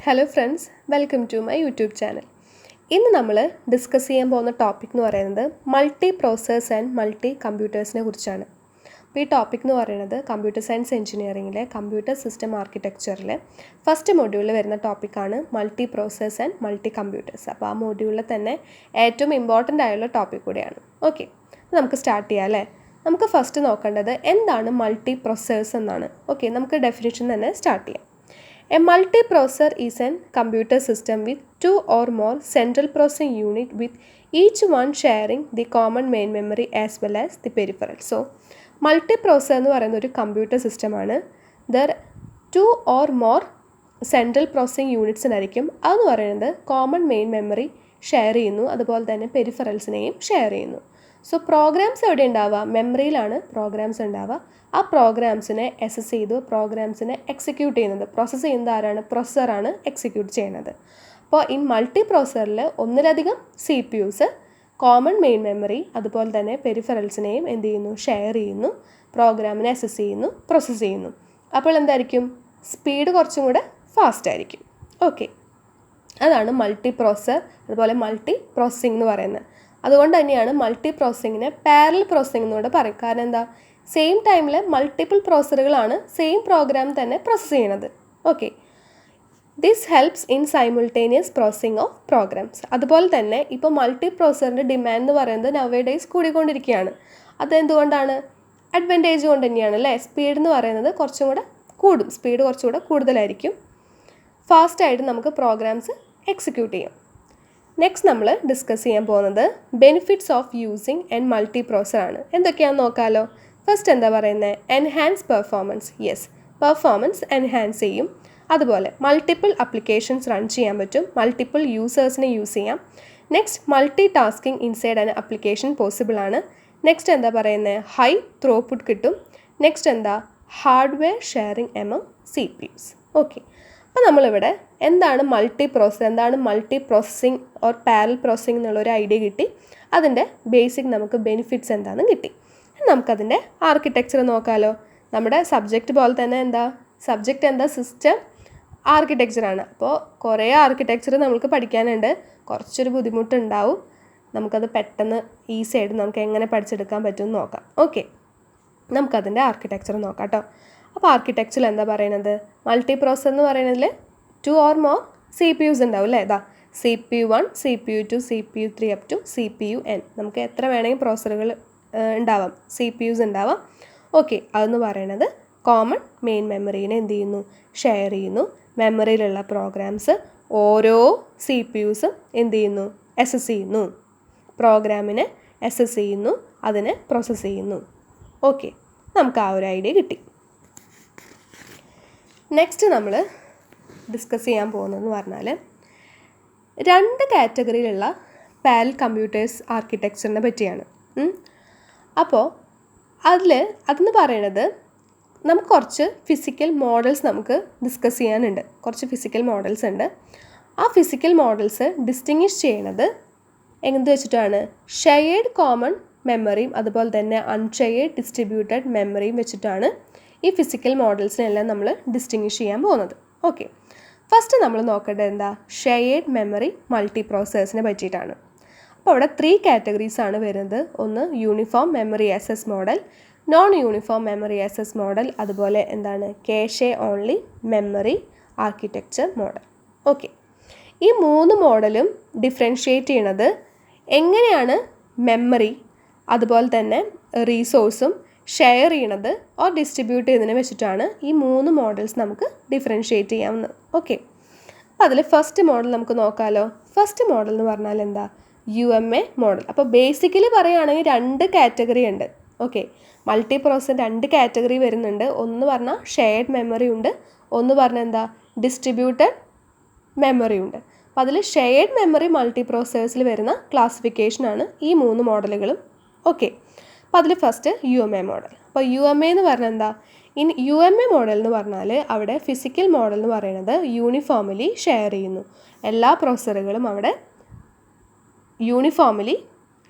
Hello friends, welcome to my YouTube channel. ഇന്ന് നമ്മൾ discuss ചെയ്യാൻ പോകുന്ന ടോപ്പിക് എന്ന് പറയുന്നത് മൾട്ടി പ്രോസസ്സേഴ്സ് ആൻഡ് മൾട്ടി കമ്പ്യൂട്ടേഴ്സിനെ കുറിച്ചാണ്. അപ്പോൾ ഈ ടോപ്പിക് എന്ന് പറയുന്നത് കമ്പ്യൂട്ടർ സയൻസ് എഞ്ചിനീയറിംഗിലെ കമ്പ്യൂട്ടർ സിസ്റ്റം ആർക്കിടെക്ചറിലെ ഫസ്റ്റ് മൊഡ്യൂളിൽ വരുന്ന ടോപ്പിക്കാണ് multiprocessors and multicomputers. അപ്പോൾ ആ മൊഡ്യൂളിൽ തന്നെ ഏറ്റവും ഇമ്പോർട്ടൻ്റ് ആയുള്ള ടോപ്പിക് കൂടെയാണ്. ഓക്കെ, നമുക്ക് സ്റ്റാർട്ട് ചെയ്യാം അല്ലേ. നമുക്ക് ഫസ്റ്റ് നോക്കേണ്ടത് എന്താണ് മൾട്ടി പ്രോസസ്സേഴ്സ് എന്നാണ്. ഓക്കെ, നമുക്ക് ഡെഫിനിഷൻ തന്നെ സ്റ്റാർട്ട് ചെയ്യാം. A multiprocessor is a computer system with two or more central processing unit with each one sharing the common main memory as well as the peripheral. So, multiprocessor എന്ന് പറയുന്ന ഒരു computer സിസ്റ്റമാണ്. There two or more central processing യൂണിറ്റ്സിനായിരിക്കും അതെന്ന് പറയുന്നത് common main memory share ചെയ്യുന്നു, അതുപോലെ തന്നെ പെരിഫറൽസിനെയും ഷെയർ ചെയ്യുന്നു. സോ പ്രോഗ്രാംസ് എവിടെ ഉണ്ടാവുക? മെമ്മറിയിലാണ് പ്രോഗ്രാംസ് ഉണ്ടാവുക. ആ പ്രോഗ്രാംസിനെ അസസ് ചെയ്തു പ്രോഗ്രാംസിനെ എക്സിക്യൂട്ട് ചെയ്യുന്നത്, പ്രോസസ്സ് ചെയ്യുന്നത് ആരാണ്? പ്രൊസസ്സറാണ് എക്സിക്യൂട്ട് ചെയ്യുന്നത്. അപ്പോൾ ഈ മൾട്ടി പ്രോസസ്സറിൽ ഒന്നിലധികം C P use common main memory അതുപോലെ തന്നെ പെരിഫറൽസിനെയും എന്ത് ചെയ്യുന്നു? ഷെയർ ചെയ്യുന്നു, പ്രോഗ്രാമിനെ അസസ് ചെയ്യുന്നു, പ്രോസസ്സ് ചെയ്യുന്നു. അപ്പോൾ എന്തായിരിക്കും? സ്പീഡ് കുറച്ചും കൂടെ ഫാസ്റ്റ് ആയിരിക്കും. ഓക്കെ, അതാണ് മൾട്ടി പ്രോസസ്സർ അതുപോലെ മൾട്ടി പ്രോസസ്സിംഗ് എന്ന് പറയുന്നത്. അതുകൊണ്ട് തന്നെയാണ് മൾട്ടി പ്രോസസ്സിങ്ങിനെ പാരലൽ പ്രോസസ്സിംഗ് എന്നൂടെ പറയും. കാരണം എന്താ? സെയിം ടൈമിൽ മൾട്ടിപ്പിൾ പ്രോസസ്സറുകളാണ് സെയിം പ്രോഗ്രാം തന്നെ പ്രോസസ്സ് ചെയ്യണത്. Okay, this helps in simultaneous processing of programs. അതുപോലെ തന്നെ ഇപ്പോൾ മൾട്ടി പ്രോസസ്സറിൻ്റെ ഡിമാൻഡ് എന്ന് പറയുന്നത് നവേ ഡേയ്സ് കൂടിക്കൊണ്ടിരിക്കുകയാണ്. അതെന്തുകൊണ്ടാണ്? അഡ്വാൻറ്റേജ് കൊണ്ട് തന്നെയാണ് അല്ലേ. സ്പീഡ് എന്ന് പറയുന്നത് കുറച്ചും കൂടെ കൂടും, സ്പീഡ് കുറച്ചുകൂടെ കൂടുതലായിരിക്കും, ഫാസ്റ്റായിട്ട് നമുക്ക് പ്രോഗ്രാംസ് എക്സിക്യൂട്ട് ചെയ്യും. നെക്സ്റ്റ് നമ്മൾ ഡിസ്കസ് ചെയ്യാൻ പോകുന്നത് benefits of using and multi processor ആണ്. എന്തൊക്കെയാണെന്ന് നോക്കാമല്ലോ. ഫസ്റ്റ് എന്താ പറയുന്നത്? Enhance performance. Yes, performance enhance ചെയ്യും. അതുപോലെ മൾട്ടിപ്പിൾ ആപ്ലിക്കേഷൻസ് റൺ ചെയ്യാൻ പറ്റും, മൾട്ടിപ്പിൾ യൂസേഴ്സിനെ യൂസ് ചെയ്യാം. Next multi tasking inside an application possible ആണ്. നെക്സ്റ്റ് എന്താ പറയുന്നത്? ഹൈ ത്രൂപുട്ട് കിട്ടും. നെക്സ്റ്റ് എന്താ? Hardware sharing among C P use. Okay, അപ്പോൾ നമ്മളിവിടെ എന്താണ് മൾട്ടി പ്രോസസ്സർ, എന്താണ് multi processing or parallel processing എന്നുള്ളൊരു ഐഡിയ കിട്ടി. അതിൻ്റെ ബേസിക് നമുക്ക് ബെനിഫിറ്റ്സ് എന്താണെന്ന് കിട്ടി. നമുക്കതിൻ്റെ ആർക്കിടെക്ചർ നോക്കാമല്ലോ. നമ്മുടെ സബ്ജക്റ്റ് പോലെ തന്നെ എന്താ സബ്ജക്റ്റ് എന്താ? സിസ്റ്റം ആർക്കിടെക്ചറാണ്. അപ്പോൾ കുറേ ആർക്കിടെക്ചർ നമുക്ക് പഠിക്കാനുണ്ട്, കുറച്ചൊരു ബുദ്ധിമുട്ടുണ്ടാവും. നമുക്കത് പെട്ടെന്ന് ഈസി ആയിട്ട് നമുക്ക് എങ്ങനെ പഠിച്ചെടുക്കാൻ പറ്റുമെന്ന് നോക്കാം. ഓക്കെ, നമുക്കതിൻ്റെ ആർക്കിടെക്ചർ നോക്കാം കേട്ടോ. അപ്പോൾ ആർക്കിടെക്ചറിൽ എന്താ പറയുന്നത്? മൾട്ടി പ്രോസസ്സർ എന്ന് പറയുന്നതിൽ two or more C P Us ഉണ്ടാവും അല്ലേ. ഇതാ C P U 1, C P U 2, C P U 3 up to C P U N. നമുക്ക് എത്ര വേണമെങ്കിൽ പ്രോസസ്സറുകൾ ഉണ്ടാവാം, സി പി യുസ് ഉണ്ടാവാം. ഓക്കെ, അതെന്ന് പറയുന്നത് കോമൺ മെയിൻ മെമ്മറീനെ എന്ത് ചെയ്യുന്നു? ഷെയർ ചെയ്യുന്നു. മെമ്മറിയിലുള്ള പ്രോഗ്രാംസ് ഓരോ സി പി യുസും എന്ത് ചെയ്യുന്നു? അസസ് ചെയ്യുന്നു, പ്രോഗ്രാമിനെ അസസ് ചെയ്യുന്നു, അതിനെ പ്രോസസ്സ് ചെയ്യുന്നു. ഓക്കെ, നമുക്ക് ആ ഒരു ഐഡിയ കിട്ടി. നെക്സ്റ്റ് നമ്മൾ ഡിസ്കസ് ചെയ്യാൻ പോകുന്നതെന്ന് പറഞ്ഞാൽ രണ്ട് കാറ്റഗറിയിലുള്ള പാരലൽ കമ്പ്യൂട്ടേഴ്സ് ആർക്കിടെക്ചറിനെ പറ്റിയാണ്. അപ്പോൾ അതെന്ന് പറയണത് നമുക്ക് കുറച്ച് ഫിസിക്കൽ മോഡൽസ് നമുക്ക് ഡിസ്കസ് ചെയ്യാനുണ്ട്. കുറച്ച് ഫിസിക്കൽ മോഡൽസ് ഉണ്ട്. ആ ഫിസിക്കൽ മോഡൽസ് ഡിസ്റ്റിങ്വിഷ് ചെയ്യണത് എന്ത് വെച്ചിട്ടാണ്? ഷെയർഡ് കോമൺ മെമ്മറിയും അതുപോലെ തന്നെ അൺഷെയർഡ് ഡിസ്ട്രിബ്യൂട്ടഡ് മെമ്മറിയും വെച്ചിട്ടാണ് ഈ ഫിസിക്കൽ മോഡൽസിനെല്ലാം നമ്മൾ ഡിസ്റ്റിങ്വിഷ് ചെയ്യാൻ പോകുന്നത്. ഓക്കെ, ഫസ്റ്റ് നമ്മൾ നോക്കേണ്ടത് എന്താ? ഷെയർഡ് മെമ്മറി മൾട്ടി പ്രോസസ്സേഴ്സിനെ പറ്റിയിട്ടാണ്. അപ്പോൾ അവിടെ 3 കാറ്റഗറീസ് ആണ് വരുന്നത്. ഒന്ന് uniform memory access model, non uniform memory access model, അതുപോലെ എന്താണ്? Cache only memory architecture model. Okay, ഈ 3 മോഡലും ഡിഫറൻഷ്യേറ്റ് ചെയ്യണത് എങ്ങനെയാണ് മെമ്മറി അതുപോലെ തന്നെ റീസോഴ്സും ഷെയർ ചെയ്യണത് ഓർ ഡിസ്ട്രിബ്യൂട്ട് ചെയ്യുന്നതിനെ വെച്ചിട്ടാണ് ഈ 3 മോഡൽസ് നമുക്ക് ഡിഫറൻഷ്യേറ്റ് ചെയ്യാവുന്നത്. ഓക്കെ, അപ്പോൾ അതിൽ ഫസ്റ്റ് മോഡൽ നമുക്ക് നോക്കാമല്ലോ. ഫസ്റ്റ് മോഡൽ എന്ന് പറഞ്ഞാൽ എന്താ? UMA model. അപ്പോൾ ബേസിക്കലി പറയുകയാണെങ്കിൽ 2 കാറ്റഗറി ഉണ്ട്. ഓക്കെ, മൾട്ടി പ്രോസസ്സർ 2 കാറ്റഗറി വരുന്നുണ്ട്. ഒന്ന് പറഞ്ഞാൽ ഷെയർഡ് മെമ്മറി ഉണ്ട്, ഒന്ന് പറഞ്ഞാൽ എന്താ? ഡിസ്ട്രിബ്യൂട്ടഡ് മെമ്മറി ഉണ്ട്. അപ്പോൾ അതിൽ ഷെയർഡ് മെമ്മറി മൾട്ടി പ്രോസസ്സേഴ്സിൽ വരുന്ന ക്ലാസിഫിക്കേഷനാണ് ഈ 3 മോഡലുകളും. ഓക്കെ, അപ്പോൾ അതിൽ ഫസ്റ്റ് UMA മോഡൽ. അപ്പോൾ UMA എന്ന് പറഞ്ഞാൽ എന്താ? ഇൻ UMA മോഡൽ എന്ന് പറഞ്ഞാൽ അവിടെ ഫിസിക്കൽ മോഡൽ എന്ന് പറയുന്നത് യൂണിഫോമലി ഷെയർ ചെയ്യുന്നു. എല്ലാ പ്രോസസ്സറുകളും അവിടെ യൂണിഫോമലി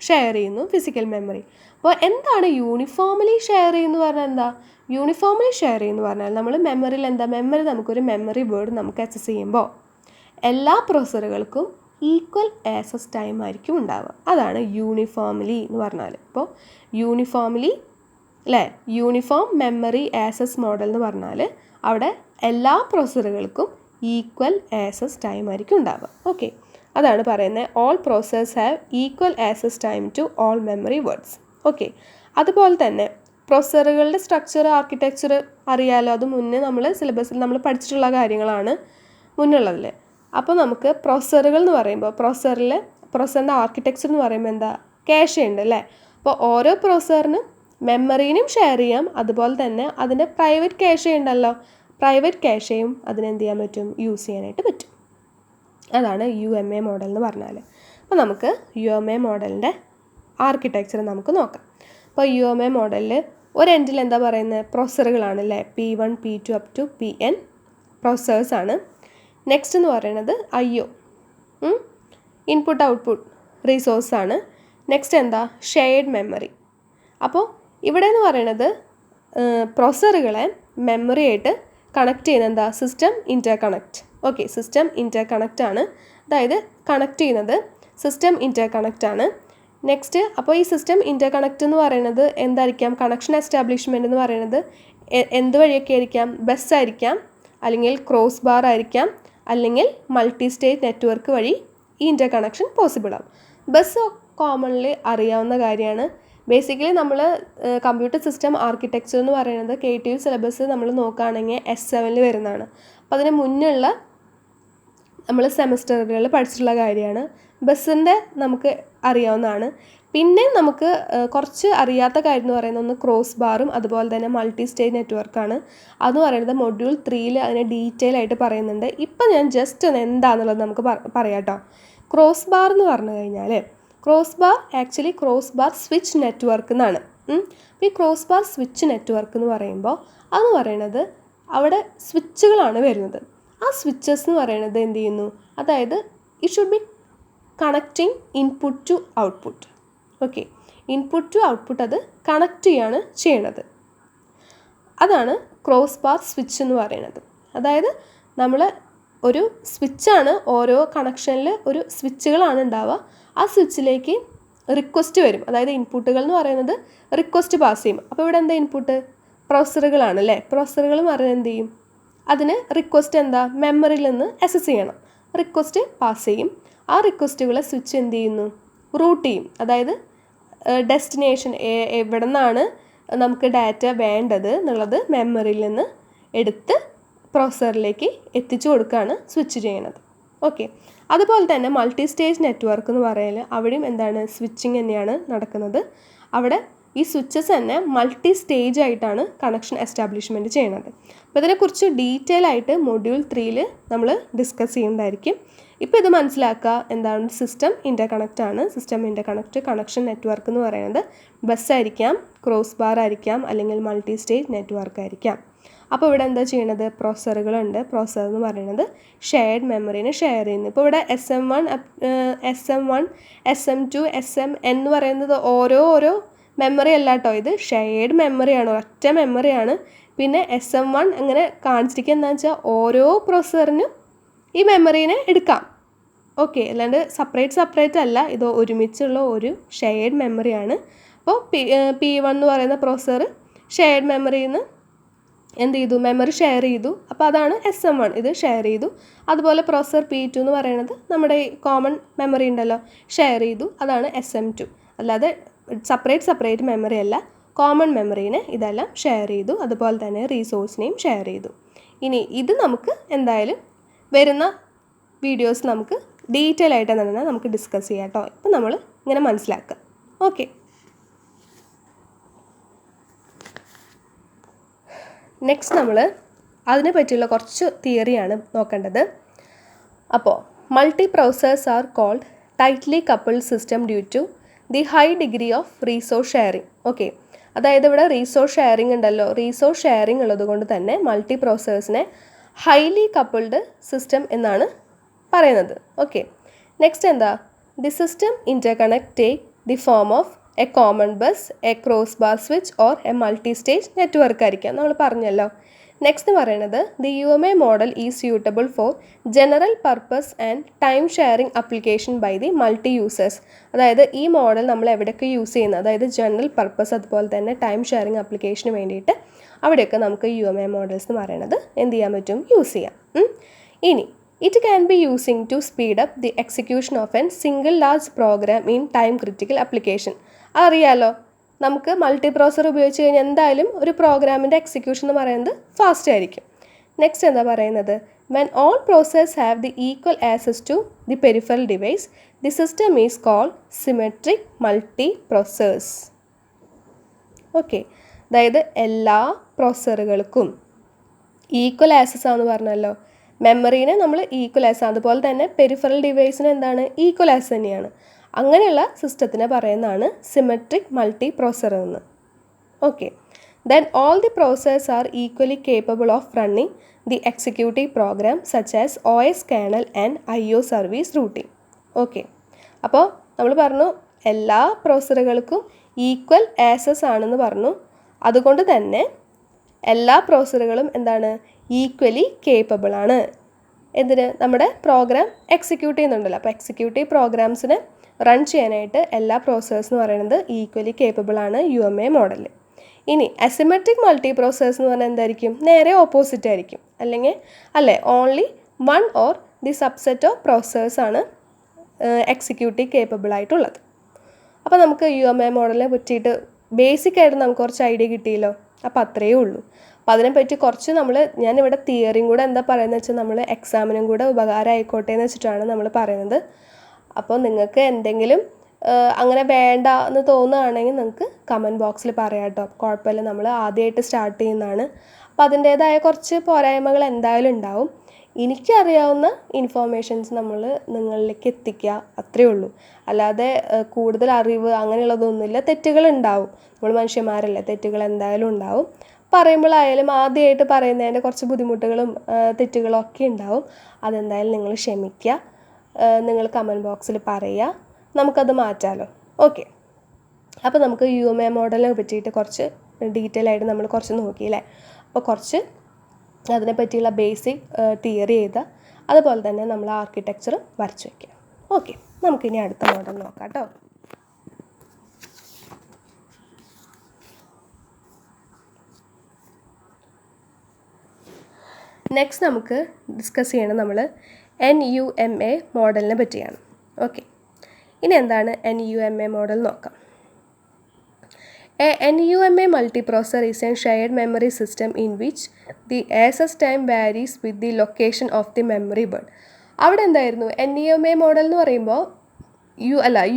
ഷെയർ ചെയ്യുന്നു ഫിസിക്കൽ മെമ്മറി. അപ്പോൾ എന്താണ് യൂണിഫോമലി ഷെയർ ചെയ്യുന്നു പറഞ്ഞാൽ എന്താ? യൂണിഫോമലി ഷെയർ ചെയ്യുന്നു പറഞ്ഞാൽ നമ്മൾ മെമ്മറിയിൽ എന്താ? മെമ്മറി നമുക്കൊരു മെമ്മറി വേർഡ് നമുക്ക് ആക്സസ് ചെയ്യുമ്പോൾ എല്ലാ പ്രോസസ്സറുകൾക്കും ഈക്വൽ ആക്സസ് ടൈം ആയിരിക്കും ഉണ്ടാവുക. അതാണ് യൂണിഫോംലി എന്ന് പറഞ്ഞാൽ. ഇപ്പോൾ യൂണിഫോംലി അല്ലേ, യൂണിഫോം മെമ്മറി ആക്സസ് മോഡൽ എന്ന് പറഞ്ഞാൽ അവിടെ എല്ലാ പ്രോസസ്സറുകൾക്കും ഈക്വൽ ആക്സസ് ടൈം ആയിരിക്കും ഉണ്ടാവുക. ഓക്കെ, അതാണ് പറയുന്നത് all processors have equal access time to all memory words. Okay, അതുപോലെ തന്നെ പ്രോസസ്സറുകളുടെ സ്ട്രക്ചർ ആർക്കിടെക്ചർ അറിയാലോ, അത് മുന്നേ നമ്മൾ സിലബസിൽ നമ്മൾ പഠിച്ചിട്ടുള്ള കാര്യങ്ങളാണ് മുന്നുള്ളതിൽ. അപ്പോൾ നമുക്ക് പ്രോസസ്സറുകൾ എന്ന് പറയുമ്പോൾ പ്രോസസ്സറിൻ്റെ ആർക്കിടെക്ചർ എന്ന് പറയുമ്പോൾ എന്താ, ക്യാഷെ ഉണ്ട് അല്ലേ. അപ്പോൾ ഓരോ പ്രോസസ്സറിനും മെമ്മറീനും ഷെയർ ചെയ്യാം, അതുപോലെ തന്നെ അതിൻ്റെ പ്രൈവറ്റ് ക്യാഷെ ഉണ്ടല്ലോ, പ്രൈവറ്റ് ക്യാഷയും അതിനെന്ത് ചെയ്യാൻ പറ്റും, യൂസ് ചെയ്യാനായിട്ട് പറ്റും. അതാണ് UMA മോഡൽ എന്ന് പറഞ്ഞാൽ. അപ്പോൾ നമുക്ക് UMA മോഡലിൻ്റെ ആർക്കിടെക്ചർ നമുക്ക് നോക്കാം. അപ്പോൾ UMA മോഡലിൽ ഒരു എൻഡിൽ എന്താ പറയുന്നത്, പ്രോസസ്സറുകളാണ് അല്ലേ, P1 P2 up to PN പ്രോസസ്സേഴ്സാണ്. നെക്സ്റ്റ് എന്ന് പറയുന്നത് IO, ഇൻപുട്ട് ഔട്ട്പുട്ട് റിസോഴ്സാണ്. നെക്സ്റ്റ് എന്താ, ഷെയർഡ് മെമ്മറി. അപ്പോൾ ഇവിടെ എന്ന് പറയുന്നത് പ്രോസസ്സറുകളെ മെമ്മറി ആയിട്ട് കണക്ട് ചെയ്യുന്ന എന്താ, സിസ്റ്റം ഇൻ്റർ കണക്റ്റ്. ഓക്കെ, സിസ്റ്റം ഇൻ്റർ കണക്റ്റ് ആണ്, അതായത് കണക്ട് ചെയ്യുന്നത് സിസ്റ്റം ഇൻ്റർ കണക്റ്റ് ആണ്. നെക്സ്റ്റ്, അപ്പോൾ ഈ സിസ്റ്റം ഇൻ്റർ കണക്റ്റ് എന്ന് പറയുന്നത് എന്തായിരിക്കാം, കണക്ഷൻ എസ്റ്റാബ്ലിഷ്മെൻറ്റ് എന്ന് പറയുന്നത് എന്ത് വഴിയൊക്കെ ആയിരിക്കാം, ബസ് ആയിരിക്കാം, അല്ലെങ്കിൽ ക്രോസ് ബാർ ആയിരിക്കാം, അല്ലെങ്കിൽ മൾട്ടി സ്റ്റേജ് നെറ്റ്വർക്ക് വഴി ഈ ഇൻ്റർ കണക്ഷൻ പോസിബിൾ ആവും. ബസ് കോമൺലി അറിയാവുന്ന കാര്യമാണ്. ബേസിക്കലി നമ്മൾ കമ്പ്യൂട്ടർ സിസ്റ്റം ആർക്കിടെക്ചർ എന്ന് പറയുന്നത് KTU സിലബസ് നമ്മൾ നോക്കുകയാണെങ്കിൽ S7 വരുന്നതാണ്. അപ്പോൾ അതിന് മുന്നുള്ള നമ്മൾ സെമസ്റ്ററുകളിൽ പഠിച്ചിട്ടുള്ള കാര്യമാണ്. ബസ്സിൻ്റെ നമുക്ക് അറിയാവുന്നതാണ്. പിന്നെ നമുക്ക് കുറച്ച് അറിയാത്ത കാര്യം എന്ന് പറയുന്നത് ഒന്ന് ക്രോസ് ബാറും അതുപോലെ തന്നെ മൾട്ടി സ്റ്റേജ് നെറ്റ്വർക്കാണ്. അതെന്ന് പറയുന്നത് മൊഡ്യൂൾ 3 അതിനെ ഡീറ്റെയിൽ ആയിട്ട് പറയുന്നുണ്ട്. ഇപ്പം ഞാൻ ജസ്റ്റ് ഒന്ന് എന്താണെന്നുള്ളത് നമുക്ക് പറയാം കേട്ടോ. ക്രോസ് ബാർ എന്ന് പറഞ്ഞു കഴിഞ്ഞാൽ ക്രോസ് ബാർ സ്വിച്ച് നെറ്റ്വർക്ക് എന്നാണ്. അപ്പോൾ ഈ ക്രോസ് ബാർ സ്വിച്ച് നെറ്റ്വർക്ക് എന്ന് പറയുമ്പോൾ അതെന്ന് പറയുന്നത് അവിടെ സ്വിച്ചുകളാണ് വരുന്നത്. ആ സ്വിച്ചസ് എന്ന് പറയുന്നത് എന്ത് ചെയ്യുന്നു, അതായത് it should be connecting input to output. Okay, input to output അത് കണക്റ്റ് ചെയ്യാണ് ചെയ്യണത്. അതാണ് ക്രോസ് ബാർ സ്വിച്ച് എന്ന് പറയുന്നത്. അതായത് നമ്മൾ ഒരു സ്വിച്ചാണ്, ഓരോ കണക്ഷനിൽ ഒരു സ്വിച്ചുകളാണ് ഉണ്ടാവുക. ആ സ്വിച്ചിലേക്ക് റിക്വസ്റ്റ് വരും, അതായത് ഇൻപുട്ടുകൾ എന്ന് പറയുന്നത് റിക്വസ്റ്റ് പാസ് ചെയ്യും. അപ്പോൾ ഇവിടെ എന്താ ഇൻപുട്ട്, പ്രോസസ്സറുകളാണ് അല്ലേ. പ്രോസസ്സറുകൾ എന്ന് പറയുന്നത് എന്ത് ചെയ്യും, അതിന് റിക്വസ്റ്റ് എന്താ, മെമ്മറിയിൽ നിന്ന് അക്സസ് ചെയ്യണം, റിക്വസ്റ്റ് പാസ് ചെയ്യും. ആ റിക്വസ്റ്റുകളെ സ്വിച്ച് എന്ത് ചെയ്യുന്നു, റൂട്ട് ചെയ്യും. അതായത് ഡെസ്റ്റിനേഷൻ എവിടെ നിന്നാണ് നമുക്ക് ഡാറ്റ വേണ്ടത് എന്നുള്ളത് മെമ്മറിയിൽ നിന്ന് എടുത്ത് പ്രോസസ്സറിലേക്ക് എത്തിച്ചു കൊടുക്കുകയാണ് സ്വിച്ച് ചെയ്യണത്. ഓക്കെ, അതുപോലെ തന്നെ മൾട്ടി സ്റ്റേജ് നെറ്റ്വർക്ക് എന്ന് പറയുന്നത് അവിടെയും എന്താണ്, സ്വിച്ചിങ് തന്നെയാണ് നടക്കുന്നത്. അവിടെ ഈ സ്വിച്ചസ് തന്നെ മൾട്ടി സ്റ്റേജ് ആയിട്ടാണ് കണക്ഷൻ എസ്റ്റാബ്ലിഷ്മെൻറ്റ് ചെയ്യുന്നത്. അപ്പോൾ ഇതിനെക്കുറിച്ച് ഡീറ്റെയിൽ ആയിട്ട് മൊഡ്യൂൾ 3 നമ്മൾ ഡിസ്കസ് ചെയ്യുന്നതായിരിക്കും. ഇപ്പോൾ ഇത് മനസ്സിലാക്കുക, എന്താണ് സിസ്റ്റം ഇൻ്റർ കണക്റ്റ് ആണ്. സിസ്റ്റം ഇൻ്റർ കണക്റ്റ് കണക്ഷൻ നെറ്റ്വർക്ക് എന്ന് പറയുന്നത് ബസ് ആയിരിക്കാം, ക്രോസ് ബാർ ആയിരിക്കാം, അല്ലെങ്കിൽ മൾട്ടി സ്റ്റേജ് നെറ്റ്വർക്ക് ആയിരിക്കാം. അപ്പോൾ ഇവിടെ എന്താ ചെയ്യണത്, പ്രോസസ്സറുകളുണ്ട്. പ്രോസസ്സർ എന്ന് പറയുന്നത് ഷെയർഡ് മെമ്മറീനെ ഷെയർ ചെയ്യുന്നു. ഇപ്പോൾ ഇവിടെ SM1 SM2 SM എന്ന് പറയുന്നത് ഓരോ മെമ്മറി അല്ല കേട്ടോ, ഇത് ഷെയർഡ് മെമ്മറിയാണ്, ഒറ്റ മെമ്മറിയാണ്. പിന്നെ SM1 അങ്ങനെ കാണിച്ചിരിക്കുക എന്താണെന്ന് വെച്ചാൽ ഓരോ പ്രോസസ്സറിനും ഈ മെമ്മറീനെ എടുക്കാം. ഓക്കെ, അല്ലാണ്ട് സെപ്പറേറ്റ് അല്ല, ഇത് ഒരുമിച്ചുള്ള ഒരു ഷെയർഡ് മെമ്മറിയാണ്. അപ്പോൾ P1 എന്ന് പറയുന്ന പ്രോസസ്സർ ഷെയർഡ് മെമ്മറിയിൽ നിന്ന് എന്ത് ചെയ്തു, മെമ്മറി ഷെയർ ചെയ്തു. അപ്പോൾ അതാണ് SM1, ഇത് ഷെയർ ചെയ്തു. അതുപോലെ പ്രോസസ്സർ P2 എന്ന് പറയുന്നത് നമ്മുടെ കോമൺ മെമ്മറി ഉണ്ടല്ലോ, ഷെയർ ചെയ്തു, അതാണ് SM2. അല്ലാതെ സെപ്പറേറ്റ് മെമ്മറി അല്ല, കോമൺ മെമ്മറീനെ ഇതെല്ലാം ഷെയർ ചെയ്തു. അതുപോലെ തന്നെ റീസോഴ്സിനെയും ഷെയർ ചെയ്തു. ഇനി ഇത് നമുക്ക് എന്തായാലും വരുന്ന വീഡിയോസ് നമുക്ക് ഡീറ്റെയിൽ ആയിട്ട് തന്നെ നമുക്ക് ഡിസ്കസ് ചെയ്യാം കേട്ടോ. ഇപ്പം നമ്മൾ ഇങ്ങനെ മനസ്സിലാക്കുക. ഓക്കെ, നെക്സ്റ്റ് നമ്മൾ അതിനെ പറ്റിയുള്ള കുറച്ച് തിയറിയാണ് നോക്കേണ്ടത്. അപ്പോൾ multiprocessors are called tightly coupled system due to the high degree of resource sharing. Okay, അതായത് ഇവിടെ റീസോഴ്സ് ഷെയറിങ് ഉണ്ടല്ലോ, റീസോഴ്സ് ഷെയറിങ് ഉള്ളത് കൊണ്ട് തന്നെ മൾട്ടി പ്രോസസ്സേഴ്സിനെ ഹൈലി കപ്പിൾഡ് സിസ്റ്റം എന്നാണ് പറയുന്നത്. ഓക്കെ, നെക്സ്റ്റ് എന്താ, the system interconnect take the form of a common bus, a crossbar switch or a multistage network ആയിരിക്കാം. നമ്മൾ പറഞ്ഞല്ലോ നെക്സ്റ്റ് എന്ന് പറയുന്നത് the UMA model is suitable for general purpose and time sharing application by the multi users. അതായത് ഈ model നമ്മൾ എവിടെയൊക്കെ use ചെയ്യുന്നത്, അതായത് ജനറൽ പർപ്പസ് അതുപോലെ തന്നെ ടൈം ഷെയറിംഗ് അപ്ലിക്കേഷന് വേണ്ടിയിട്ട് അവിടെയൊക്കെ നമുക്ക് UMA മോഡൽസ് എന്ന് പറയുന്നത് എന്ത് ചെയ്യാൻ പറ്റും, യൂസ് ചെയ്യാം. ഇനി it can be using to speed up the execution of an single large program in time critical application. അറിയാലോ, നമുക്ക് മൾട്ടി പ്രോസർ ഉപയോഗിച്ച് കഴിഞ്ഞാൽ എന്തായാലും ഒരു പ്രോഗ്രാമിൻ്റെ എക്സിക്യൂഷൻ എന്ന് പറയുന്നത് ഫാസ്റ്റ് ആയിരിക്കും. നെക്സ്റ്റ് എന്താ പറയുന്നത്, when all process have the equal access to the peripheral device the system is called symmetric multi process. Okay, അതായത് എല്ലാ പ്രോസസ്സറുകൾക്കും ഈക്വൽ ആക്സസ് ആണെന്ന് പറഞ്ഞല്ലോ. മെമ്മറീനെ നമ്മൾ ഈക്വൽ ആക്സസ്, അതുപോലെ തന്നെ പെരിഫറൽ ഡിവൈസിന് എന്താണ്, ഈക്വൽ ആക്സസ് തന്നെയാണ്. അങ്ങനെയുള്ള സിസ്റ്റത്തിനെ പറയുന്നതാണ് സിമെട്രിക് മൾട്ടി പ്രോസസർ എന്ന്. Okay, then all the processors are equally capable of running the executive program such as OS kernel and IO service routine. Okay, അപ്പോൾ നമ്മൾ പറഞ്ഞു എല്ലാ പ്രോസസ്സറുകൾക്കും ഈക്വൽ ആക്സസ് ആണെന്ന് പറഞ്ഞു. അതുകൊണ്ട് തന്നെ എല്ലാ പ്രോസസ്സറുകളും എന്താണ്, ഈക്വലി കേപ്പബിൾ ആണ്. എന്തിന്, നമ്മുടെ പ്രോഗ്രാം എക്സിക്യൂട്ട് ചെയ്യുന്നുണ്ടല്ലോ. അപ്പോൾ എക്സിക്യൂട്ടീവ് പ്രോഗ്രാംസിന് റൺ ചെയ്യാനായിട്ട് എല്ലാ പ്രോസസ്സേഴ്സ് എന്ന് പറയുന്നത് ഈക്വലി കേപ്പബിൾ ആണ് UMA മോഡലിൽ. ഇനി അസിമെട്രിക് മൾട്ടി പ്രോസസ്സേഴ്സ് എന്ന് പറഞ്ഞാൽ എന്തായിരിക്കും, നേരെ ഓപ്പോസിറ്റ് ആയിരിക്കും. അല്ലെങ്കിൽ അല്ലേ, only one or the subset of processors ആണ് എക്സിക്യൂട്ടീവ് കേപ്പബിൾ ആയിട്ടുള്ളത്. അപ്പോൾ നമുക്ക് UMA മോഡലിനെ പറ്റിയിട്ട് ബേസിക്കായിട്ട് നമുക്ക് കുറച്ച് ഐഡിയ കിട്ടിയല്ലോ. അപ്പോൾ അത്രയേ ഉള്ളൂ. അപ്പോൾ അതിനെപ്പറ്റി കുറച്ച് ഞാനിവിടെ തിയറിയും കൂടെ എന്താ പറയുന്നത് വെച്ചാൽ നമ്മൾ എക്സാമിനും കൂടെ ഉപകാരം ആയിക്കോട്ടെ എന്ന് വെച്ചിട്ടാണ് നമ്മൾ പറയുന്നത്. അപ്പോൾ നിങ്ങൾക്ക് എന്തെങ്കിലും അങ്ങനെ വേണ്ട എന്ന് തോന്നുകയാണെങ്കിൽ നിങ്ങൾക്ക് കമൻറ്റ് ബോക്സിൽ പറയാം കേട്ടോ. കുഴപ്പമില്ല, നമ്മൾ ആദ്യമായിട്ട് സ്റ്റാർട്ട് ചെയ്യുന്നതാണ്. അപ്പോൾ അതിൻ്റേതായ കുറച്ച് പോരായ്മകൾ എന്തായാലും ഉണ്ടാവും. എനിക്കറിയാവുന്ന ഇൻഫോർമേഷൻസ് നമ്മൾ നിങ്ങളിലേക്ക് എത്തിക്കുക, അത്രയേ ഉള്ളൂ. അല്ലാതെ കൂടുതൽ അറിവ് അങ്ങനെയുള്ളതൊന്നുമില്ല. തെറ്റുകളുണ്ടാവും, നമ്മൾ മനുഷ്യന്മാരല്ലേ, തെറ്റുകൾ എന്തായാലും ഉണ്ടാവും. പറയുമ്പോഴായാലും ആദ്യമായിട്ട് പറയുന്നതിൻ്റെ കുറച്ച് ബുദ്ധിമുട്ടുകളും തെറ്റുകളും ഒക്കെ ഉണ്ടാവും. അതെന്തായാലും നിങ്ങൾ ക്ഷമിക്കുക. നിങ്ങൾ കമൻറ്റ് ബോക്സിൽ പറയുക, നമുക്കത് മാറ്റാമല്ലോ. ഓക്കെ, അപ്പോൾ നമുക്ക് UMA മോഡലിനെ പറ്റിയിട്ട് കുറച്ച് ഡീറ്റെയിൽ ആയിട്ട് നമ്മൾ കുറച്ച് നോക്കിയില്ലേ. അപ്പോൾ കുറച്ച് അതിനെ പറ്റിയുള്ള ബേസിക് തിയറി ചെയ്ത, അതുപോലെ തന്നെ നമ്മൾ ആർക്കിടെക്ചർ വരച്ച് വയ്ക്കുക. ഓക്കെ, നമുക്കിനി അടുത്ത മോഡൽ നോക്കാം കേട്ടോ. നെക്സ്റ്റ് നമുക്ക് ഡിസ്കസ് ചെയ്യണം നമ്മൾ NUMA മോഡലിനെ പറ്റിയാണ്. ഓക്കെ, ഇനി എന്താണ് NUMA മോഡൽ നോക്കാം. A NUMA multiprocessor is a shared memory system in which the access time varies with the location of the memory bed. അവിടെ എന്തായിരുന്നു NUMA മോഡൽ എന്ന് പറയുമ്പോൾ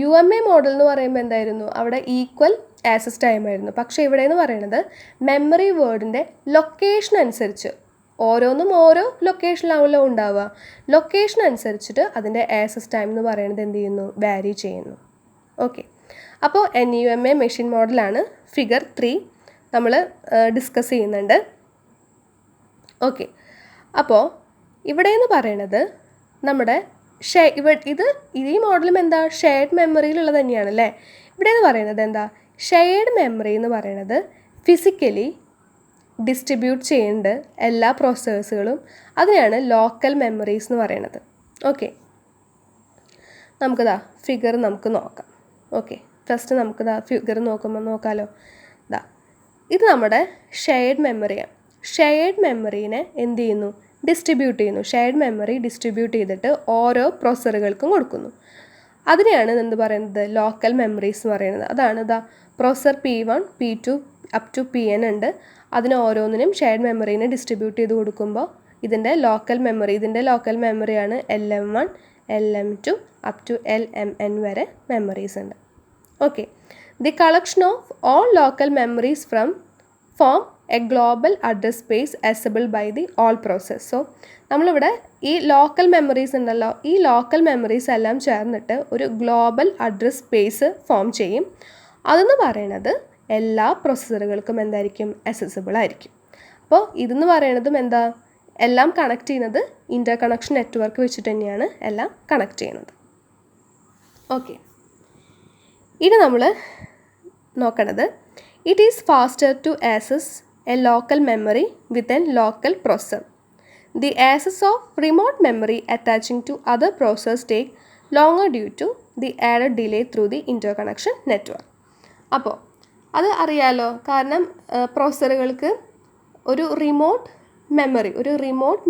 UMA മോഡൽ എന്ന് പറയുമ്പോൾ എന്തായിരുന്നു, അവിടെ ഈക്വൽ ആക്സസ് ടൈം ആയിരുന്നു. പക്ഷേ ഇവിടെ എന്ന് പറയുന്നത് മെമ്മറി വേർഡിൻ്റെ ലൊക്കേഷൻ അനുസരിച്ച്, ഓരോന്നും ഓരോ ലൊക്കേഷനിലാണല്ലോ ഉണ്ടാവുക. ലൊക്കേഷൻ അനുസരിച്ചിട്ട് അതിൻ്റെ ആക്സസ് ടൈം എന്ന് പറയുന്നത് എന്ത് ചെയ്യുന്നു, വാരി ചെയ്യുന്നു. ഓക്കെ, അപ്പോൾ NUMA മെഷീൻ മോഡലാണ് ഫിഗർ 3 നമ്മൾ ഡിസ്കസ് ചെയ്യുന്നുണ്ട്. ഓക്കെ, അപ്പോൾ ഇവിടെ എന്ന് പറയണത് നമ്മുടെ ഈ മോഡലും എന്താ, ഷെയർഡ് മെമ്മറിയിലുള്ളത് തന്നെയാണ് അല്ലേ. ഇവിടെ എന്ന് പറയുന്നത് എന്താ, ഷെയർഡ് മെമ്മറി എന്ന് പറയുന്നത് ഫിസിക്കലി ഡിസ്ട്രിബ്യൂട്ട് ചെയ്യുന്നുണ്ട് എല്ലാ പ്രോസസ്സേഴ്സുകളും. അതിനെയാണ് ലോക്കൽ മെമ്മറീസ് എന്ന് പറയുന്നത്. ഓക്കെ, നമുക്കിതാ ഫിഗർ നമുക്ക് നോക്കാം. ഓക്കെ, ഫസ്റ്റ് നമുക്കിതാ ഫിഗർ നോക്കാമല്ലോ. ഇത് നമ്മുടെ ഷെയർഡ് മെമ്മറിയാണ്. ഷെയർഡ് മെമ്മറീനെ എന്ത് ചെയ്യുന്നു, ഡിസ്ട്രിബ്യൂട്ട് ചെയ്യുന്നു. ഷെയർഡ് മെമ്മറി ഡിസ്ട്രിബ്യൂട്ട് ചെയ്തിട്ട് ഓരോ പ്രോസസ്സറുകൾക്കും കൊടുക്കുന്നു. അതിനെയാണ് എന്ത് പറയുന്നത്, ലോക്കൽ മെമ്മറീസ് എന്ന് പറയുന്നത്. അതാണ് processor P1 P2 up to Pn ഉണ്ട്. അതിന് ഓരോന്നിനും ഷെയർഡ് മെമ്മറീനെ ഡിസ്ട്രിബ്യൂട്ട് ചെയ്ത് കൊടുക്കുമ്പോൾ ഇതിൻ്റെ ലോക്കൽ മെമ്മറിയാണ് LM1 LM2 up to LMN വരെ മെമ്മറീസ് ഉണ്ട്. Okay, the collection of all local memories form a global address space accessible by the all process. So നമ്മളിവിടെ ഈ ലോക്കൽ മെമ്മറീസ് ഉണ്ടല്ലോ, ഈ ലോക്കൽ മെമ്മറീസ് എല്ലാം ചേർന്നിട്ട് ഒരു ഗ്ലോബൽ അഡ്രസ് സ്പേസ് ഫോം ചെയ്യും. അതെന്ന് പറയുന്നത് എല്ലാ പ്രോസസ്സറുകൾക്കും എന്തായിരിക്കും, അക്സസിബിൾ ആയിരിക്കും. അപ്പോൾ ഇതെന്ന് പറയണതും എന്താ, എല്ലാം കണക്ട് ചെയ്യുന്നത് ഇൻ്റർ കണക്ഷൻ നെറ്റ്വർക്ക് വെച്ചിട്ട് തന്നെയാണ് എല്ലാം കണക്ട് ചെയ്യുന്നത്. ഓക്കെ, ഇനി നമ്മൾ നോക്കണത് it is faster to access a local memory with a local processor. The access of remote memory attaching to other processors take longer due to the added delay through the interconnection network. അപ്പോൾ അത് അറിയാലോ, കാരണം പ്രോസസ്സറുകൾക്ക് ഒരു remote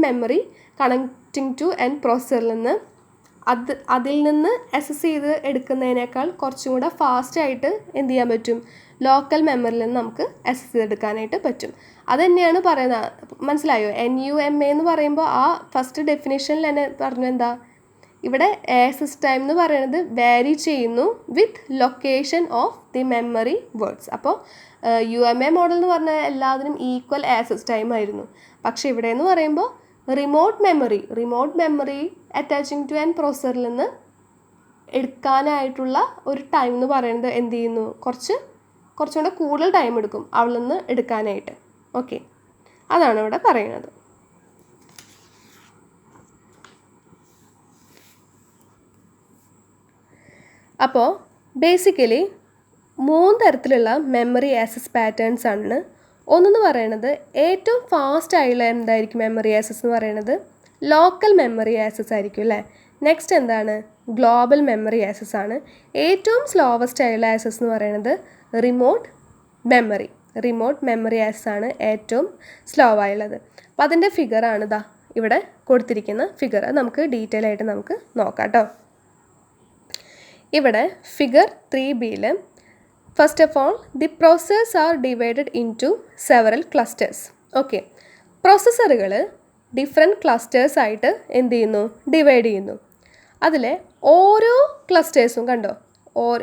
memory connecting to an പ്രോസസ്സറിൽ നിന്ന് അതിൽ നിന്ന് അക്സസ് ചെയ്ത് എടുക്കുന്നതിനേക്കാൾ കുറച്ചും കൂടെ ഫാസ്റ്റായിട്ട് എന്ത് ചെയ്യാൻ പറ്റും, ലോക്കൽ മെമ്മറിയിൽ നിന്ന് നമുക്ക് അക്സസ് ചെയ്തെടുക്കാനായിട്ട് പറ്റും. അതുതന്നെയാണ് പറയുന്നത്. മനസ്സിലായോ? NUMA എന്ന് പറയുമ്പോൾ ആ ഫസ്റ്റ് ഡെഫിനേഷനിൽ തന്നെ പറഞ്ഞു എന്താ, ഇവിടെ ആക്സസ് ടൈം എന്ന് പറയുന്നത് വാരി ചെയ്യുന്നു with location of the memory words. അപ്പോൾ UMA മോഡൽ എന്ന് പറഞ്ഞാൽ എല്ലാത്തിനും ഈക്വൽ ആക്സസ് ടൈം ആയിരുന്നു. പക്ഷേ ഇവിടെ എന്ന് പറയുമ്പോൾ remote memory attaching to an പ്രോസസ്സറിൽ നിന്ന് എടുക്കാനായിട്ടുള്ള ഒരു ടൈം എന്ന് പറയുന്നത് എന്ത് ചെയ്യുന്നു, കുറച്ചും കൂടെ കൂടുതൽ ടൈം എടുക്കും അവിടെ നിന്ന് എടുക്കാനായിട്ട്. ഓക്കെ, അതാണ് ഇവിടെ പറയുന്നത്. അപ്പോൾ ബേസിക്കലി 3 തരത്തിലുള്ള മെമ്മറി ആക്സസ് പാറ്റേൺസ് ആണ്. ഒന്നെന്ന് പറയുന്നത് ഏറ്റവും ഫാസ്റ്റ് ആയുള്ള എന്തായിരിക്കും മെമ്മറി ആക്സസ് എന്ന് പറയുന്നത് ലോക്കൽ മെമ്മറി ആക്സസ് ആയിരിക്കും അല്ലേ. നെക്സ്റ്റ് എന്താണ്, ഗ്ലോബൽ മെമ്മറി ആക്സസ് ആണ്. ഏറ്റവും സ്ലോവസ്റ്റ് ആയുള്ള ആക്സസ് എന്ന് പറയുന്നത് റിമോട്ട് മെമ്മറി ആക്സസ് ആണ് ഏറ്റവും സ്ലോ ആയുള്ളത്. അപ്പോൾ അതിൻ്റെ ഫിഗറാണ് ഇതാ ഇവിടെ കൊടുത്തിരിക്കുന്ന ഫിഗർ. നമുക്ക് ഡീറ്റെയിൽ ആയിട്ട് നമുക്ക് നോക്കാം കേട്ടോ. ഇവിടെ ഫിഗർ 3bയിൽ first of all the processors are divided into several clusters. Okay, പ്രോസസ്സറുകൾ ഡിഫറെൻറ്റ് ക്ലസ്റ്റേഴ്സ് ആയിട്ട് എന്ത് ചെയ്യുന്നു, ഡിവൈഡ് ചെയ്യുന്നു. അതിലെ ഓരോ ക്ലസ്റ്റേഴ്സും കണ്ടോ,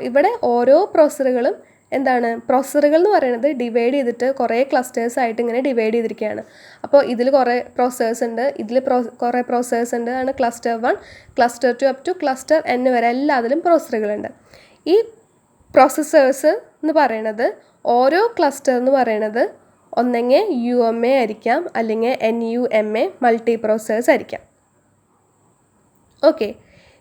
ഇവിടെ ഓരോ പ്രോസസ്സറുകളും എന്താണ്, പ്രോസസ്സറുകൾ എന്ന് പറയുന്നത് ഡിവൈഡ് ചെയ്തിട്ട് കുറേ ക്ലസ്റ്റേഴ്സ് ആയിട്ട് ഇങ്ങനെ ഡിവൈഡ് ചെയ്തിരിക്കുകയാണ്. അപ്പോൾ ഇതിൽ കുറേ പ്രോസസ്സേഴ്സ് ഉണ്ട്, കുറേ പ്രോസസ്സേഴ്സ് ഉണ്ട്. ആണ് cluster 1, cluster 2 up to cluster N വരെ എല്ലാത്തിലും പ്രോസസ്സറുകളുണ്ട്. ഈ പ്രോസസ്സേഴ്സ് എന്ന് പറയുന്നത് ഓരോ ക്ലസ്റ്റർ എന്ന് പറയുന്നത് ഒന്നെങ്കിൽ UMA ആയിരിക്കാം, അല്ലെങ്കിൽ NUMA മൾട്ടി പ്രോസസ്സേഴ്സ് ആയിരിക്കാം. ഓക്കെ,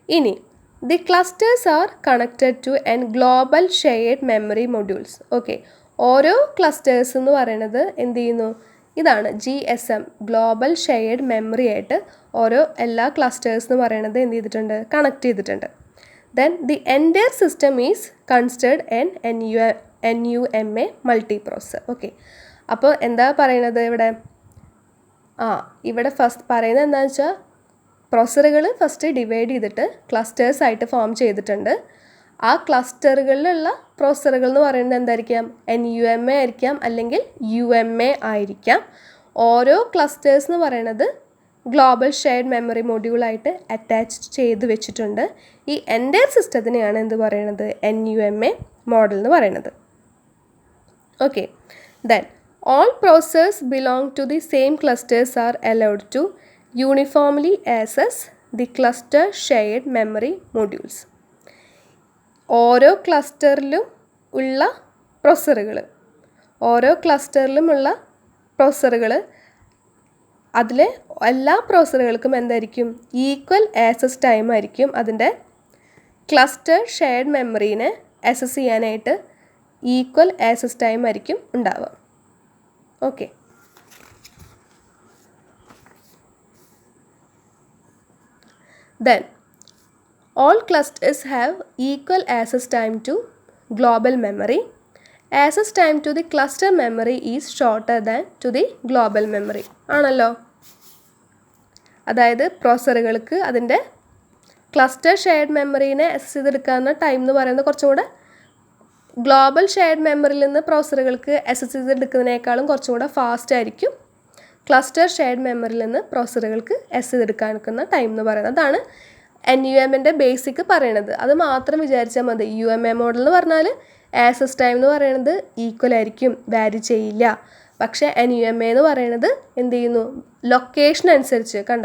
ഇനി the clusters are connected to an global shared memory modules. Okay, ഓരോ ക്ലസ്റ്റേഴ്സ് എന്ന് പറയുന്നത് എന്ത് ചെയ്യുന്നു, ഇതാണ് GSM ഗ്ലോബൽ ഷെയർഡ് മെമ്മറി ആയിട്ട് എല്ലാ ക്ലസ്റ്റേഴ്സ് എന്ന് പറയുന്നത് എന്ത് ചെയ്തിട്ടുണ്ട്, കണക്ട് ചെയ്തിട്ടുണ്ട്. Then the entire system is considered an NUMA multi processor. Okay, അപ്പോൾ എന്താ പറയുന്നത് ഇവിടെ ഫസ്റ്റ് പറയുന്നത് എന്താണെന്ന് വെച്ചാൽ പ്രോസസ്സറുകൾ ഫസ്റ്റ് ഡിവൈഡ് ചെയ്തിട്ട് ക്ലസ്റ്റേഴ്സ് ആയിട്ട് ഫോം ചെയ്തിട്ടുണ്ട്. ആ ക്ലസ്റ്ററുകളിലുള്ള പ്രോസസ്സറുകൾ എന്ന് പറയുന്നത് എന്തായിരിക്കാം, NUMA ആയിരിക്കാം, അല്ലെങ്കിൽ UMA ആയിരിക്കാം. ഓരോ ക്ലസ്റ്റേഴ്സ് എന്ന് പറയുന്നത് ഗ്ലോബൽ ഷെയർഡ് മെമ്മറി മൊഡ്യൂളായിട്ട് അറ്റാച്ച് ചെയ്ത് വെച്ചിട്ടുണ്ട്. ഈ എൻറ്റയർ സിസ്റ്റത്തിനെയാണ് എന്ത് പറയുന്നത്, NUMA മോഡൽ എന്ന് പറയുന്നത്. Okay, then all processors belong to the same clusters are allowed to uniformly access the cluster shared memory modules. ഓരോ ക്ലസ്റ്ററിലും ഉള്ള പ്രോസസ്സറുകൾ അതിലെ എല്ലാ പ്രോസസ്സറുകൾക്കും എന്തായിരിക്കും, ഈക്വൽ ആക്സസ് ടൈം ആയിരിക്കും. അതിൻ്റെ ക്ലസ്റ്റർ ഷെയർഡ് മെമ്മറീനെ ആക്സസ് ചെയ്യാനായിട്ട് ഈക്വൽ ആക്സസ് ടൈം ആയിരിക്കും ഉണ്ടാവുക. Okay, then all clusters have equal access time to global memory. Access time to the cluster memory is shorter than to the global memory. ആണല്ലോ, അതായത് പ്രോസസ്സറുകൾക്ക് അതിൻ്റെ cluster shared മെമ്മറീനെ access ചെയ്തെടുക്കാവുന്ന time എന്ന് പറയുന്നത് കുറച്ചും കൂടെ global shared മെമ്മറിയിൽ നിന്ന് പ്രോസസ്സറുകൾക്ക് ആക്സസ് ചെയ്തെടുക്കുന്നതിനേക്കാളും കുറച്ചും കൂടെ ഫാസ്റ്റ് ആയിരിക്കും ക്ലസ്റ്റർ ഷെയർഡ് മെമ്മറിയിൽ നിന്ന് പ്രോസസ്സറുകൾക്ക് ആക്സസ് ചെയ്തെടുക്കാനുള്ള ടൈം എന്ന് പറയുന്നത്. അതാണ് NUMA ബേസിക് പറയണത്. അത് മാത്രം വിചാരിച്ചാൽ മതി. UMA മോഡൽ എന്ന് പറഞ്ഞാൽ ആക്സസ് ടൈം എന്ന് പറയുന്നത് ഈക്വൽ ആയിരിക്കും, വാരി ചെയ്യില്ല. പക്ഷേ NUMA എന്ന് പറയുന്നത് എന്ത് ചെയ്യുന്നു, ലൊക്കേഷൻ അനുസരിച്ച്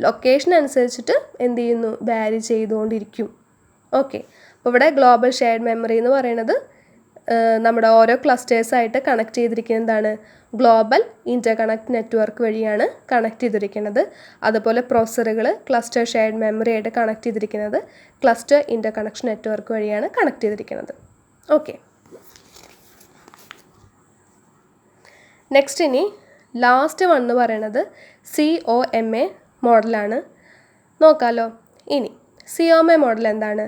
ലൊക്കേഷൻ അനുസരിച്ചിട്ട് എന്ത് ചെയ്യുന്നു, വാരി ചെയ്തുകൊണ്ടിരിക്കും. ഓക്കെ, അപ്പോൾ ഇവിടെ ഗ്ലോബൽ ഷെയർഡ് മെമ്മറി എന്ന് പറയുന്നത് നമ്മുടെ ഓരോ ക്ലസ്റ്റേഴ്സായിട്ട് കണക്ട് ചെയ്തിരിക്കുന്നതാണ് ഗ്ലോബൽ ഇൻ്റർകണക്ട് നെറ്റ്വർക്ക് വഴിയാണ് കണക്ട് ചെയ്തിരിക്കുന്നത്. അതുപോലെ പ്രോസസ്സറുകൾ ക്ലസ്റ്റർ ഷെയർഡ് മെമ്മറി ആയിട്ട് കണക്ട് ചെയ്തിരിക്കുന്നത് ക്ലസ്റ്റർ ഇൻ്റർകണക്ഷൻ നെറ്റ്വർക്ക് വഴിയാണ് കണക്ട് ചെയ്തിരിക്കുന്നത്. ഓക്കെ, നെക്സ്റ്റ് ഇനി ലാസ്റ്റ് വൺ എന്ന് പറയുന്നത് COMA മോഡലാണ്. നോക്കാമല്ലോ. ഇനി COMA മോഡൽ എന്താണ്?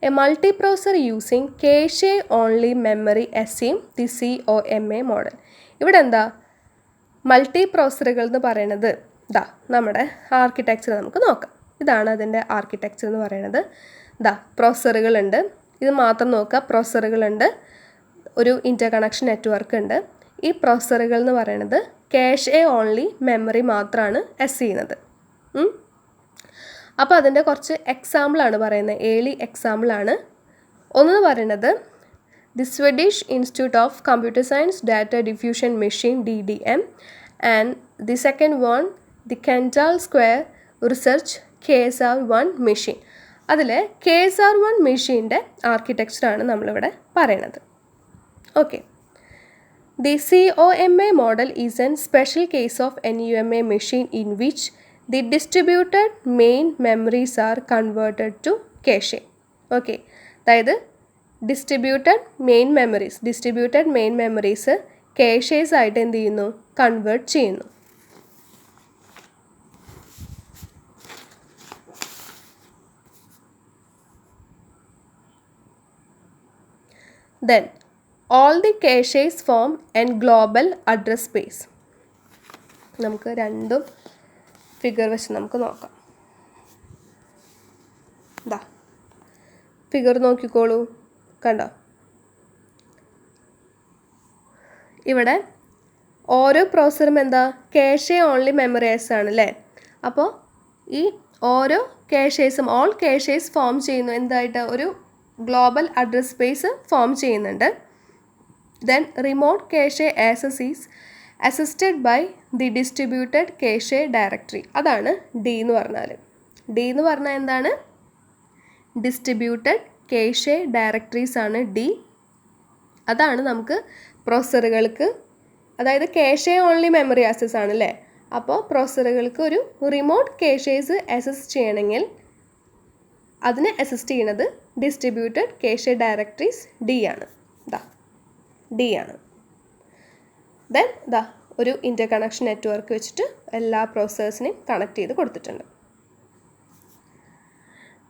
A multiprocessor using cache only memory assume the COMA model. ഇവിടെ എന്താ മൾട്ടി പ്രോസസ്സറുകൾ എന്ന് പറയുന്നത്? നമ്മുടെ ആർക്കിടെക്ചർ നമുക്ക് നോക്കാം. ഇതാണ് അതിൻ്റെ ആർക്കിടെക്ചർ എന്ന് പറയുന്നത്. പ്രോസസ്സറുകളുണ്ട്. ഇത് മാത്രം നോക്കുക. പ്രോസസ്സറുകളുണ്ട്, ഒരു ഇൻ്റർ കണക്ഷൻ നെറ്റ്വർക്ക് ഉണ്ട്. ഈ പ്രോസസ്സറുകൾ എന്ന് പറയുന്നത് കാഷെ ഓൺലി മെമ്മറി മാത്രമാണ് ചെയ്യുന്നത്. അപ്പോൾ അതിൻ്റെ കുറച്ച് എക്സാമ്പിളാണ് പറയുന്നത്. ഏർലി എക്സാമ്പിളാണ്. ഒന്ന് പറയുന്നത് the Swedish institute of computer science data diffusion machine DDM and the second one the Kendall square research KSR-1 machine. അതിൽ KSR-1 മെഷീൻ്റെ ആർക്കിടെക്ചറാണ് നമ്മളിവിടെ പറയുന്നത്. Okay. The COMA model is a special case of NUMA machine in which the distributed main memories are converted to cache. Okay. അതായത് distributed main memories caches ആയിട്ട് എന്ത് ചെയ്യുന്നു? Convert ചെയ്യുന്നു. Then all the caches form a global address space. നമുക്ക് രണ്ടും figure വെച്ച് നമുക്ക് നോക്കാം. ഫിഗർ നോക്കിക്കോളൂ. കണ്ടോ? ഇവിടെ ഓരോ പ്രോസസ്സറും എന്താ കാഷെ ഓൺലി മെമ്മറീസ് ആണ് അല്ലേ? അപ്പോൾ ഈ ഓരോ കാഷേസും ഓൾ കാഷേസ് ഫോം ചെയ്യുന്നു എന്തായിട്ട്? ഒരു ഗ്ലോബൽ അഡ്രസ് സ്പേസ് ഫോം ചെയ്യുന്നുണ്ട്. Then remote cache access is assisted by the distributed cache directory. അതാണ് D എന്ന് പറഞ്ഞാൽ. D എന്ന് പറഞ്ഞാൽ എന്താണ്? ഡിസ്ട്രിബ്യൂട്ടഡ് cache ഡയറക്ടറീസ് ആണ് D. അതാണ് നമുക്ക് പ്രോസസ്സറുകൾക്ക്, അതായത് cache ഓൺലി മെമ്മറി ആക്സസ് ആണല്ലേ. അപ്പോൾ പ്രോസസ്സറുകൾക്ക് ഒരു റിമോട്ട് caches ആക്സസ് ചെയ്യണമെങ്കിൽ അതിനെ അസിസ്റ്റ് ചെയ്യുന്നത് ഡിസ്ട്രിബ്യൂട്ടഡ് cache ഡയറക്ടറീസ് D ആണ്. D ആണ്. ദെൻ ഒരു ഇൻ്റർ കണക്ഷൻ നെറ്റ്വർക്ക് വെച്ചിട്ട് എല്ലാ പ്രോസസ്സേഴ്സിനെയും കണക്ട് ചെയ്ത് കൊടുത്തിട്ടുണ്ട്.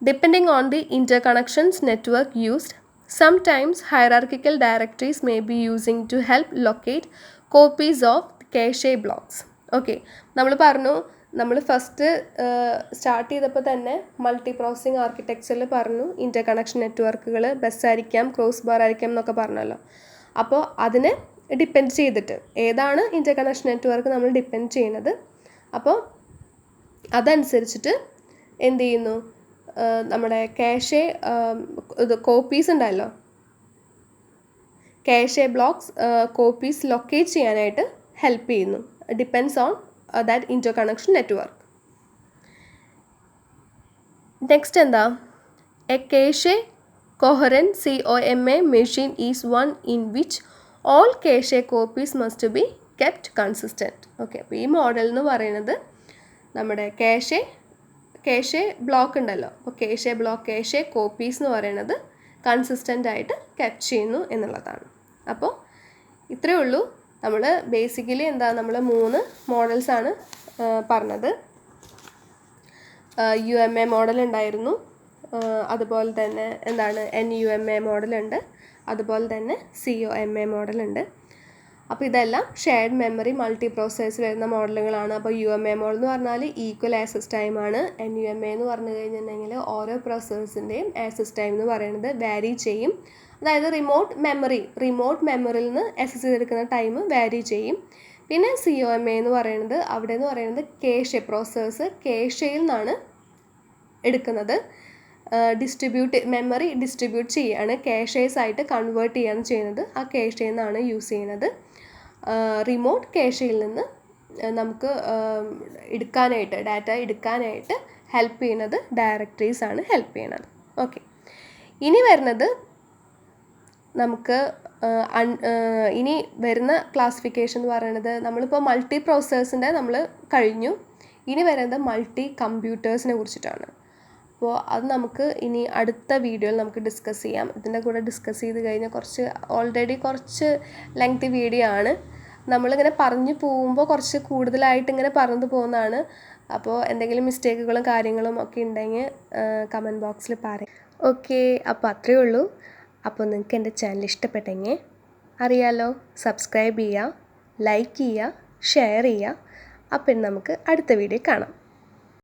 Depending on the interconnections network used, sometimes hierarchical directories may be using to help locate copies of cache blocks. Okay. നമ്മൾ പറഞ്ഞു, നമ്മൾ ഫസ്റ്റ് സ്റ്റാർട്ട് ചെയ്തപ്പോൾ തന്നെ മൾട്ടി പ്രോസസ്സിംഗ് ആർക്കിടെക്ചറിൽ പറഞ്ഞു ഇൻ്റർ കണക്ഷൻ നെറ്റ്വർക്കുകൾ ബസ്സായിരിക്കാം, ക്രോസ് ബാർ ആയിരിക്കാം എന്നൊക്കെ പറഞ്ഞല്ലോ. അപ്പോൾ അതിനെ ഡിപ്പെൻഡ് ചെയ്തിട്ട് ഏതാണ് ഇൻ്റർ കണക്ഷൻ നെറ്റ്വർക്ക് നമ്മൾ ഡിപ്പെൻഡ് ചെയ്യുന്നത്. അപ്പോൾ അതനുസരിച്ചിട്ട് എന്ത് ചെയ്യുന്നു? നമ്മുടെ കാഷെ കോപ്പീസ് ഉണ്ടല്ലോ, കാഷെ ബ്ലോക്സ് കോപ്പീസ് ലൊക്കേറ്റ് ചെയ്യാനായിട്ട് ഹെൽപ്പ് ചെയ്യുന്നു. Depends on that interconnection network. Next എന്താ? A cache coherent COMA machine is one in which all cache copies must be kept consistent. Okay. അപ്പോൾ ഈ model എന്ന് പറയുന്നത് നമ്മുടെ cache block ഉണ്ടല്ലോ, അപ്പോൾ കാഷെ കോപ്പീസ് എന്ന് പറയുന്നത് കൺസിസ്റ്റൻ്റ് ആയിട്ട് കെപ്റ്റ് ചെയ്യുന്നു എന്നുള്ളതാണ്. അപ്പോൾ ഇത്രയേ ഉള്ളൂ. നമ്മൾ ബേസിക്കലി എന്താ, നമ്മൾ 3 മോഡൽസാണ് പറഞ്ഞത്. UMA മോഡൽ ഉണ്ടായിരുന്നു, അതുപോലെ തന്നെ എന്താണ് NUMA മോഡലുണ്ട്, അതുപോലെ തന്നെ COMA മോഡലുണ്ട്. അപ്പോൾ ഇതെല്ലാം ഷെയർഡ് മെമ്മറി മൾട്ടി പ്രോസസ്സേഴ്സ് വരുന്ന മോഡലുകളാണ്. അപ്പോൾ UMA മോഡൽ എന്ന് പറഞ്ഞാൽ ഈക്വൽ ആക്സസ് ടൈമാണ്. NUMA എന്ന് പറഞ്ഞു കഴിഞ്ഞിട്ടുണ്ടെങ്കിൽ ഓരോ പ്രോസസ്സേഴ്സിൻ്റെയും ആക്സസ് ടൈം എന്ന് പറയുന്നത് വാരി ചെയ്യും. അതായത് റിമോട്ട് മെമ്മറിയിൽ നിന്ന് ആക്സസ് ചെയ്തെടുക്കുന്ന ടൈം വാരി ചെയ്യും. പിന്നെ COMA എന്ന് പറയുന്നത് അവിടെ എന്ന് പറയുന്നത് കാഷെ പ്രോസസ്സേഴ്സ് കാഷെയിൽ നിന്നാണ് എടുക്കുന്നത്. മെമ്മറി ഡിസ്ട്രിബ്യൂട്ട് ചെയ്യുകയാണ്, കാഷേസ് ആയിട്ട് കൺവേർട്ട് ചെയ്യാണ് ചെയ്യുന്നത്. ആ കാഷയിൽ നിന്നാണ് യൂസ് ചെയ്യുന്നത്. റിമോട്ട് കാഷയിൽ നിന്ന് നമുക്ക് ഡാറ്റ എടുക്കാനായിട്ട് ഹെൽപ്പ് ചെയ്യുന്നത് ഡയറക്ടറീസ് ആണ് ഹെൽപ്പ് ചെയ്യുന്നത്. ഓക്കെ. ഇനി വരുന്നത് നമുക്ക് ഇനി വരുന്ന ക്ലാസിഫിക്കേഷൻ എന്ന് പറയുന്നത്, നമ്മളിപ്പോൾ മൾട്ടി പ്രോസസ്സേഴ്സിൻ്റെ നമ്മൾ കഴിഞ്ഞു. ഇനി വരുന്നത് മൾട്ടി കമ്പ്യൂട്ടേഴ്സിനെ കുറിച്ചിട്ടാണ്. അപ്പോൾ അത് നമുക്ക് ഇനി അടുത്ത വീഡിയോയിൽ നമുക്ക് ഡിസ്കസ് ചെയ്യാം. ഇതിൻ്റെ കൂടെ ഡിസ്കസ് ചെയ്ത് കഴിഞ്ഞാൽ ഓൾറെഡി കുറച്ച് ലെങ്തി വീഡിയോ ആണ്. നമ്മളിങ്ങനെ പറഞ്ഞു പോകുമ്പോൾ കുറച്ച് കൂടുതലായിട്ട് ഇങ്ങനെ പറഞ്ഞു പോകുന്നതാണ്. അപ്പോൾ എന്തെങ്കിലും മിസ്റ്റേക്കുകളും കാര്യങ്ങളും ഒക്കെ ഉണ്ടെങ്കിൽ കമൻറ്റ് ബോക്സിൽ പറയും. ഓക്കെ, അപ്പോൾ അത്രയേ ഉള്ളൂ. അപ്പോൾ നിങ്ങൾക്ക് എൻ്റെ ചാനൽ ഇഷ്ടപ്പെട്ടെങ്കിൽ അറിയാലോ, സബ്സ്ക്രൈബ് ചെയ്യുക, ലൈക്ക് ചെയ്യുക, ഷെയർ ചെയ്യുക. അപ്പം നമുക്ക് അടുത്ത വീഡിയോ കാണാം.